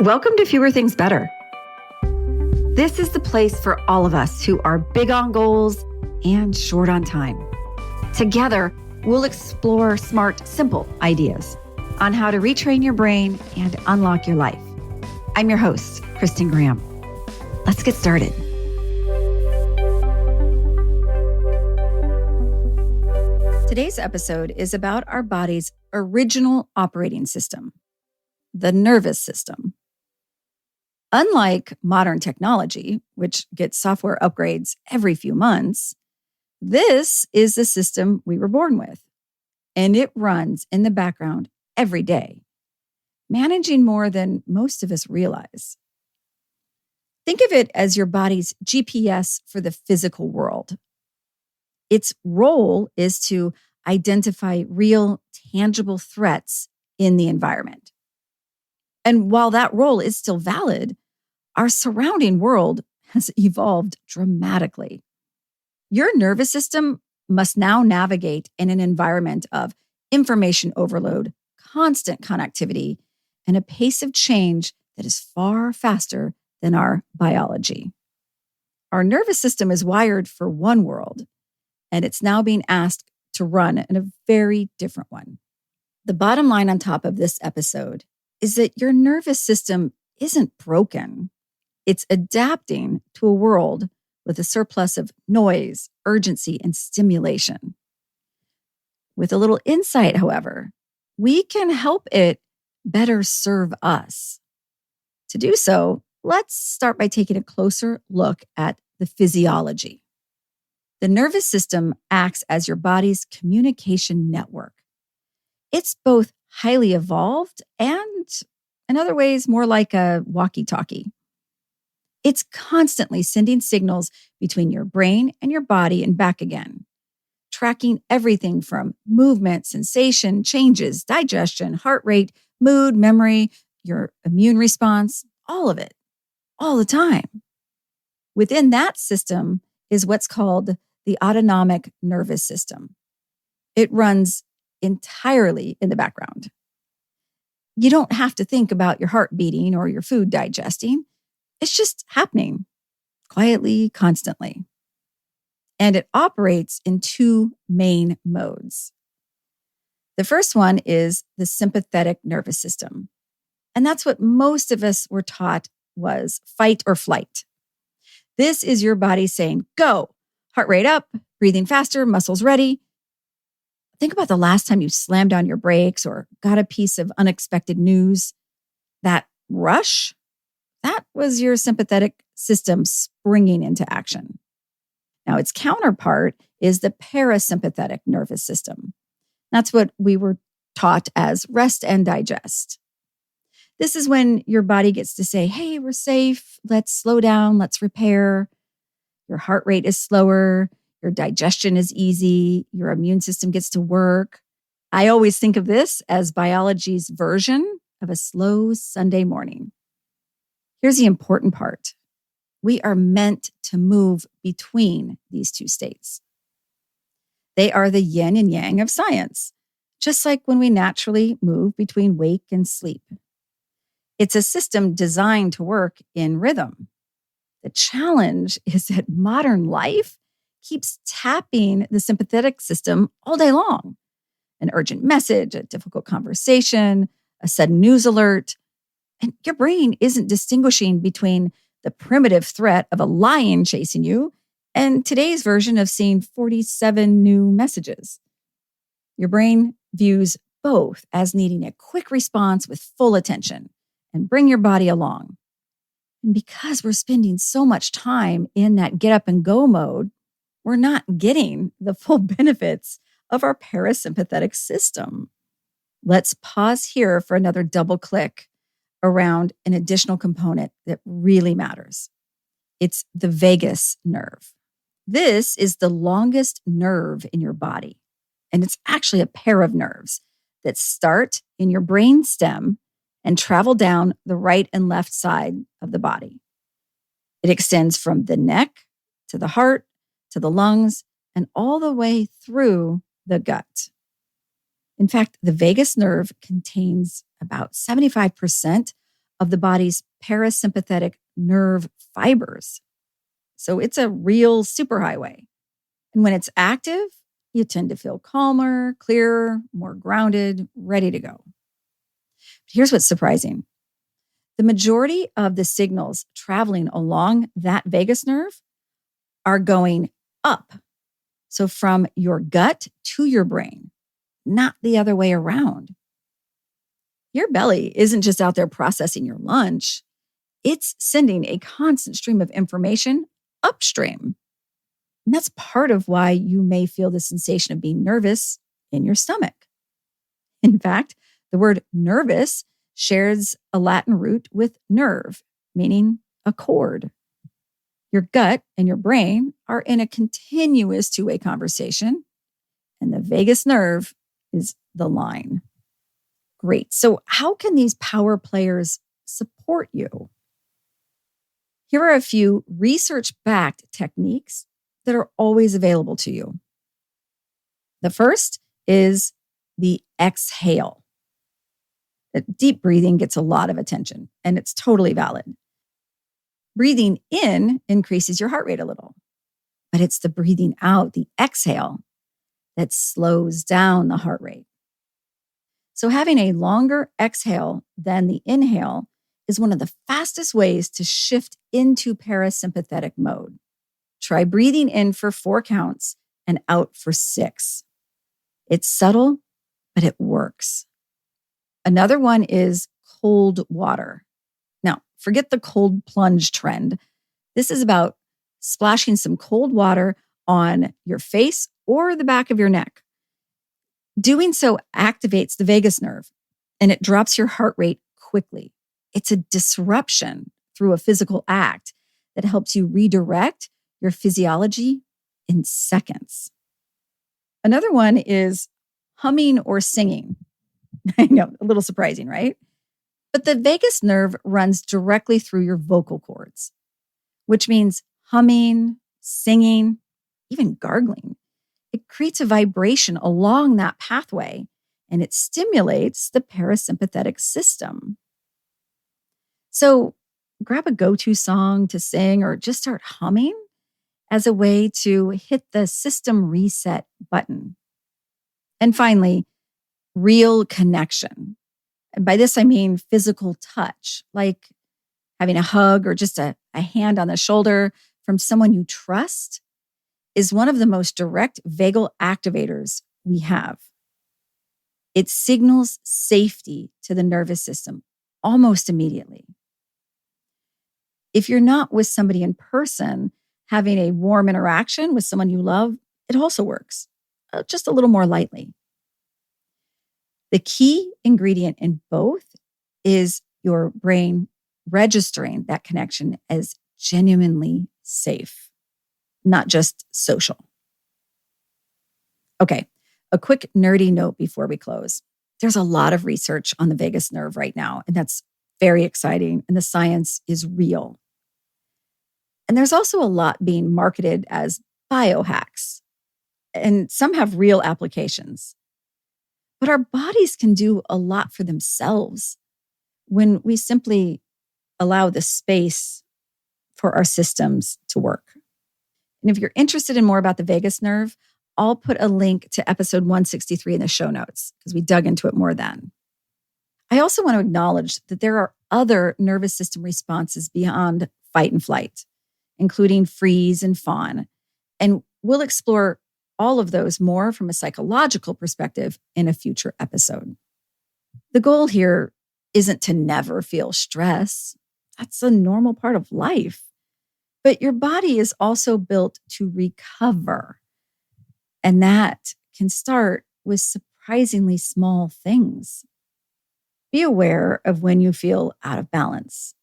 Welcome to Fewer Things Better. This is the place for all of us who are big on goals and short on time. Together, we'll explore smart, simple ideas on how to retrain your brain and unlock your life. I'm your host, Kristin Graham. Let's get started. Today's episode is about our body's original operating system, the nervous system. Unlike modern technology, which gets software upgrades every few months, this is the system we were born with, and it runs in the background every day, managing more than most of us realize. Think of it as your body's GPS for the physical world. Its role is to identify real, tangible threats in the environment. And while that role is still valid, our surrounding world has evolved dramatically. Your nervous system must now navigate in an environment of information overload, constant connectivity, and a pace of change that is far faster than our biology. Our nervous system is wired for one world, and it's now being asked to run in a very different one. The bottom line on top of this episode is that your nervous system isn't broken. It's adapting to a world with a surplus of noise, urgency, and stimulation. With a little insight, however, we can help it better serve us. To do so, let's start by taking a closer look at the physiology. The nervous system acts as your body's communication network. It's both highly evolved and, in other ways, more like a walkie-talkie. It's constantly sending signals between your brain and your body and back again, tracking everything from movement, sensation, changes, digestion, heart rate, mood, memory, your immune response, all of it, all the time. Within that system is what's called the autonomic nervous system. It runs entirely in the background. You don't have to think about your heart beating or your food digesting. It's just happening quietly, constantly. And it operates in two main modes. The first one is the sympathetic nervous system. And that's what most of us were taught was fight or flight. This is your body saying, go, heart rate up, breathing faster, muscles ready. Think about the last time you slammed on your brakes or got a piece of unexpected news. That rush, that was your sympathetic system springing into action. Now, its counterpart is the parasympathetic nervous system. That's what we were taught as rest and digest. This is when your body gets to say, hey, we're safe. Let's slow down. Let's repair. Your heart rate is slower. Your digestion is easy. Your immune system gets to work. I always think of this as biology's version of a slow Sunday morning. Here's the important part. We are meant to move between these two states. They are the yin and yang of science, just like when we naturally move between wake and sleep. It's a system designed to work in rhythm. The challenge is that modern life keeps tapping the sympathetic system all day long. An urgent message, a difficult conversation, a sudden news alert. And your brain isn't distinguishing between the primitive threat of a lion chasing you and today's version of seeing 47 new messages. Your brain views both as needing a quick response with full attention and bring your body along. And because we're spending so much time in that get up and go mode, we're not getting the full benefits of our parasympathetic system. Let's pause here for another double click around an additional component that really matters. It's the vagus nerve. This is the longest nerve in your body, and it's actually a pair of nerves that start in your brain stem and travel down the right and left side of the body. It extends from the neck to the heart, to the lungs, and all the way through the gut. In fact, the vagus nerve contains about 75% of the body's parasympathetic nerve fibers. So it's a real superhighway. And when it's active, you tend to feel calmer, clearer, more grounded, ready to go. Here's what's surprising. The majority of the signals traveling along that vagus nerve are going up. So from your gut to your brain, not the other way around. Your belly isn't just out there processing your lunch. It's sending a constant stream of information upstream. And that's part of why you may feel the sensation of being nervous in your stomach. In fact, the word nervous shares a Latin root with nerve, meaning a cord. Your gut and your brain are in a continuous two-way conversation, and the vagus nerve is the line. Great. So how can these power players support you? Here are a few research-backed techniques that are always available to you. The first is the exhale. Deep breathing gets a lot of attention, and it's totally valid. Breathing in increases your heart rate a little, but it's the breathing out, the exhale, that slows down the heart rate. So having a longer exhale than the inhale is one of the fastest ways to shift into parasympathetic mode. Try breathing in for 4 counts and out for 6. It's subtle, but it works. Another one is cold water. Now, forget the cold plunge trend. This is about splashing some cold water on your face or the back of your neck. Doing so activates the vagus nerve and it drops your heart rate quickly. It's a disruption through a physical act that helps you redirect your physiology in seconds. Another one is humming or singing. I know, a little surprising, right? But the vagus nerve runs directly through your vocal cords, which means humming, singing, even gargling. It creates a vibration along that pathway, and it stimulates the parasympathetic system. So grab a go-to song to sing or just start humming as a way to hit the system reset button. And finally, real connection. And by this, I mean physical touch, like having a hug or just a hand on the shoulder from someone you trust is one of the most direct vagal activators we have. It signals safety to the nervous system almost immediately. If you're not with somebody in person, having a warm interaction with someone you love, it also works, just a little more lightly. The key ingredient in both is your brain registering that connection as genuinely safe, not just social. Okay, a quick nerdy note before we close. There's a lot of research on the vagus nerve right now, and that's very exciting, and the science is real. And there's also a lot being marketed as biohacks, and some have real applications. But our bodies can do a lot for themselves when we simply allow the space for our systems to work. And if you're interested in more about the vagus nerve, I'll put a link to episode 163 in the show notes because we dug into it more then. I also want to acknowledge that there are other nervous system responses beyond fight and flight, including freeze and fawn. And we'll explore all of those more from a psychological perspective in a future episode. The goal here isn't to never feel stress. That's a normal part of life. But your body is also built to recover. And that can start with surprisingly small things. Be aware of when you feel out of balance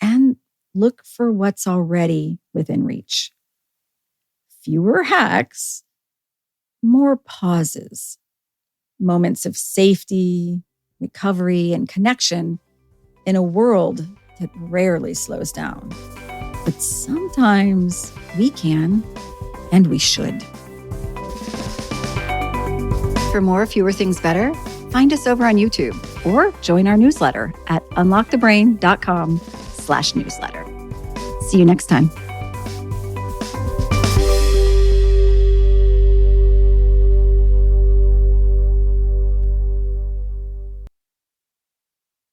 and look for what's already within reach. Fewer hacks, more pauses, moments of safety, recovery, and connection in a world that rarely slows down. But sometimes we can, and we should. For more Fewer Things Better, find us over on YouTube. or join our newsletter at unlockthebrain.com/newsletter. See you next time.